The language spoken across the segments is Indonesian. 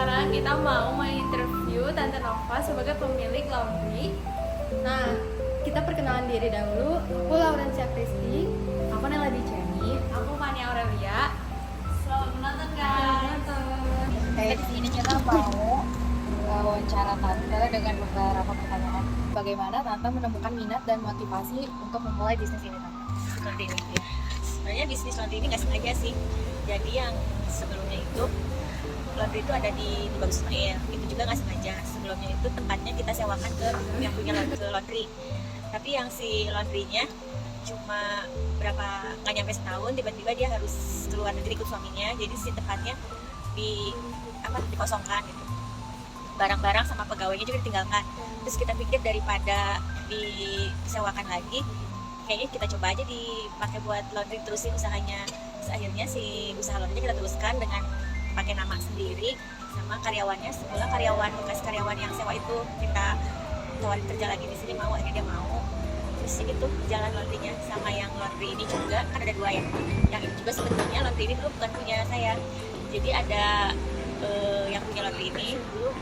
sekarang kita mau menginterview Tante Nova sebagai pemilik laundry. Nah, kita perkenalan diri dahulu. Aku Laurencia Kristi. Aku Nela Diceni. Aku Fania Aurelia. Selamat menonton guys. Kayak di sini kita mau wawancara Tante dengan beberapa pertanyaan. Bagaimana Tante menemukan minat dan motivasi untuk memulai bisnis ini, Tante? Laundry ini ya. Sebenarnya bisnis laundry ini nggak sengaja sih. Jadi yang sebelumnya itu laundry itu ada di Bagus Ismail. Itu juga nggak sengaja. Sebelumnya itu tempatnya kita sewakan ke yang punya laundry. Tapi yang si laundrynya cuma nggak nyampe setahun, tiba-tiba dia harus keluar negeri ikut suaminya. Jadi si tempatnya dikosongkan gitu. Barang-barang sama pegawainya juga ditinggalkan. Terus kita pikir daripada disewakan lagi, kayaknya kita coba aja dipakai buat laundry, terusin usahanya. Terus akhirnya si usaha laundrynya kita teruskan dengan pakai nama sendiri sama karyawannya. Semula bekas karyawan yang sewa itu kita tawarin kerja lagi di sini, mau, akhirnya dia mau. Terus itu jalan laundrynya. Sama yang laundry ini juga kan ada dua ya. Yang ini juga sebetulnya laundry ini dulu bukan punya saya. Jadi ada yang punya laundry ini dulu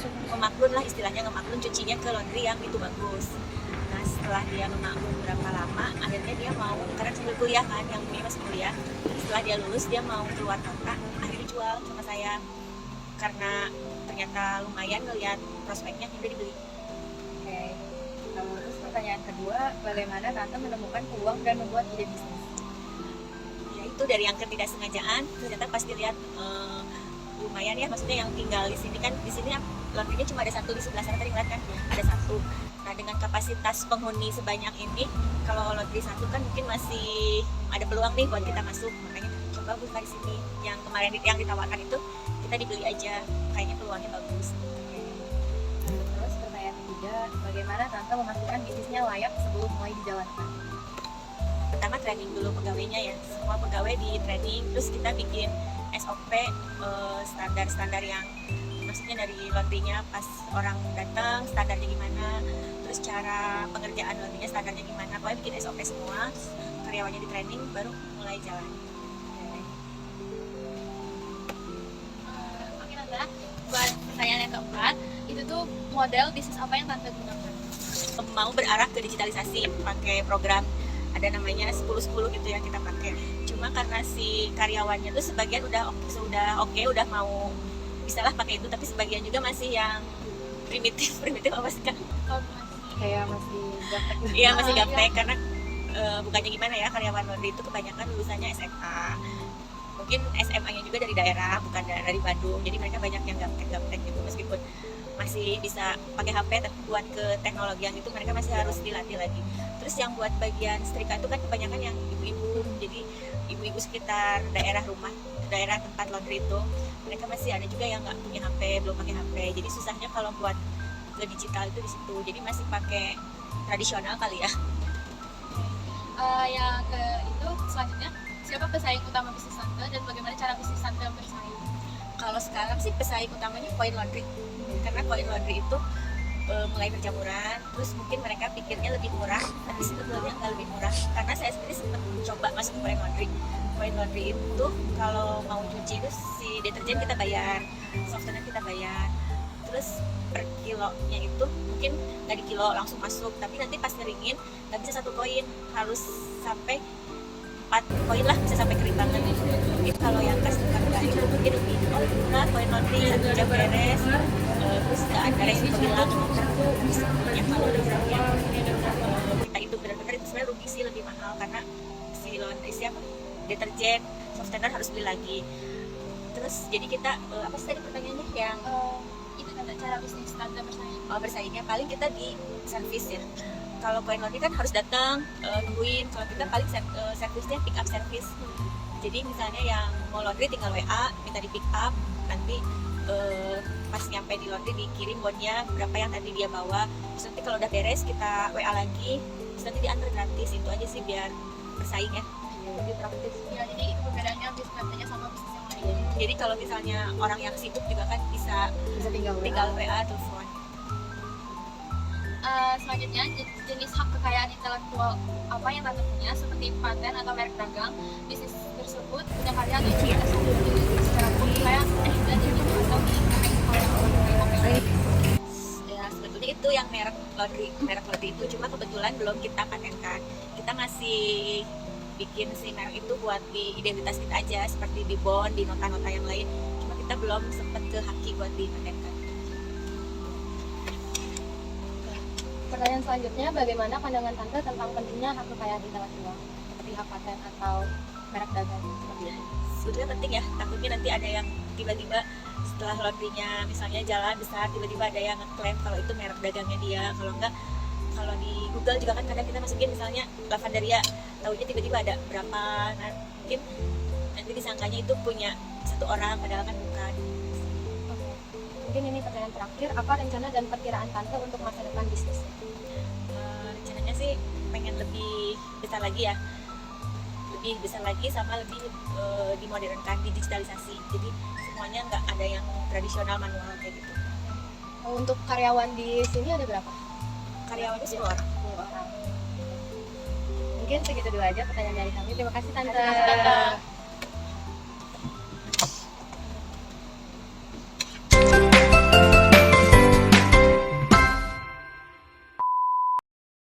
ngemaklun lah istilahnya, ngemaklun cucinya ke laundry yang itu bagus. Nah setelah dia ngemaklun berapa lama, akhirnya dia mau, karena sambil kuliah kan, yang punya masih kuliah. Setelah dia lulus dia mau keluar kota, akhirnya jual sama saya karena ternyata lumayan ngeliat prospeknya, udah dibeli. Oke. Terus pertanyaan kedua, bagaimana Tante menemukan peluang dan membuat ide bisnis? Ya itu dari yang ketidaksengajaan, ternyata pas dilihat lumayan ya, maksudnya yang tinggal di sini kan, di sini laundrynya cuma ada satu di sebelah sana, tadi ngeliat kan ada satu. Nah dengan kapasitas penghuni sebanyak ini, kalau laundry satu kan mungkin masih ada peluang nih buat kita masuk, makanya coba buka di sini. Yang kemarin yang ditawarkan itu kita dibeli aja, kayaknya peluangnya bagus. Terus pertanyaan ketiga, bagaimana Tante memastikan bisnisnya layak sebelum mulai dijalankan? Pertama training dulu pegawainya ya, semua pegawai di training, terus kita bikin SOP standar-standar yang maksudnya dari laundrynya pas orang datang standarnya gimana, terus cara pengerjaan laundrynya standarnya gimana, pokoknya bikin SOP semua, karyawannya di training baru mulai jalan. Oke Tante, buat pertanyaan yang keempat, itu tuh model bisnis apa yang Tante gunakan? Mau berarah ke digitalisasi, pakai program ada namanya 10-10 gitu yang kita pakai. Cuma karena si karyawannya tuh sebagian udah oke, udah mau bisalah pakai itu, tapi sebagian juga masih yang primitif apa sih kan? Kayak masih gaptek gitu. Iya masih gaptek karena bukannya gimana ya, karyawan laundry itu kebanyakan lulusannya SMA, mungkin SMA-nya juga dari daerah, bukan dari Bandung, jadi mereka banyak yang gaptek gitu, meskipun masih bisa pakai HP, tapi buat ke teknologi yang itu mereka masih harus dilatih lagi. Terus yang buat bagian setrika itu kan kebanyakan yang ibu-ibu, jadi ibu-ibu sekitar daerah tempat laundry itu, mereka masih ada juga yang nggak punya HP, belum pakai HP, jadi susahnya kalau buat ke digital itu di situ, jadi masih pakai tradisional kali ya. Yang ke itu selanjutnya, siapa pesaing utama bisnis Tante dan bagaimana cara bisnis Tante bersaing? Kalau sekarang sih pesaing utamanya Coin Laundry, karena Coin Laundry itu mulai berjamuran, terus mungkin mereka pikirnya lebih murah, tapi sebetulnya nggak lebih murah, karena saya sendiri sempat coba masuk ke Coin Laundry. Coin Laundry itu kalau mau cuci itu si deterjen kita bayar, softener kita bayar, terus per kilonya itu mungkin nggak di kilo langsung masuk, tapi nanti pas ngeringin nggak bisa 1 koin, harus sampai 4 koin lah, bisa sampai kering banget. Mungkin kalau yang customer nggak itu mungkin lebih murah, Coin Laundry 1 jam beres, terus nggak ada resiko hilang. Sebetulnya kalau misalnya kita itu benar-benar itu sebenarnya rugi sih, lebih mahal karena si laundry siapa deterjen, softener harus beli lagi. Terus jadi kita apa sih tadi pertanyaannya yang Itu Tante, cara bisnis Tante bersaing. bersaingnya paling kita di servis ya. Kalau Coin Laundry kan harus datang nungguin, kalau kita paling servisnya pick up service. Jadi misalnya yang mau laundry tinggal WA, minta di pick up, nanti pas nyampe di laundry dikirim bonnya berapa yang tadi dia bawa, terus nanti kalau udah beres kita WA lagi, terus nanti diantar gratis. Itu aja sih biar bersaing ya, lebih praktis. Ya, jadi itu perbedaannya bisnis Tante sama bisnis yang lain. Jadi kalau misalnya orang yang sibuk juga kan bisa Bisa tinggal WA, telepon. Selanjutnya, jenis hak kekayaan intelektual apa yang Tante punya, seperti paten atau merek dagang. Bisnis tersebut punya karya atau identitas yang secara hukum kekayaan dan atau di Ya sebetulnya itu yang merek laundry itu, cuma kebetulan belum kita patenkan. Kita masih bikin si merek itu buat di identitas kita aja, seperti di bond, di nota-nota yang lain. Cuma kita belum sempat ke haki buat dipatenkan. Pertanyaan selanjutnya, bagaimana pandangan Tante tentang pentingnya hak kekayaan intelektual seperti hak paten atau merek dagang seperti ini? Sebetulnya penting ya, takutnya nanti ada yang tiba-tiba setelah laundrynya misalnya jalan besar, tiba-tiba ada yang ngeklaim kalau itu merek dagangnya dia. Kalau enggak, kalau di Google juga kan kadang kita masukin misalnya Lavandaria, tahunya tiba-tiba ada berapa, nah, mungkin nanti disangkanya itu punya satu orang padahal kan bukan. Oke. Mungkin ini pertanyaan terakhir, apa rencana dan perkiraan Tante untuk masa depan bisnis? Rencananya sih pengen lebih besar lagi ya, lebih besar lagi sama lebih dimodernkan, digitalisasi, jadi semuanya nggak ada yang tradisional manual kayak gitu. Untuk karyawan di sini ada berapa? Karyawannya 10 orang. 10 orang. Mungkin segitu dulu aja pertanyaan dari kami. Terima kasih Tante. Terima kasih, Tante.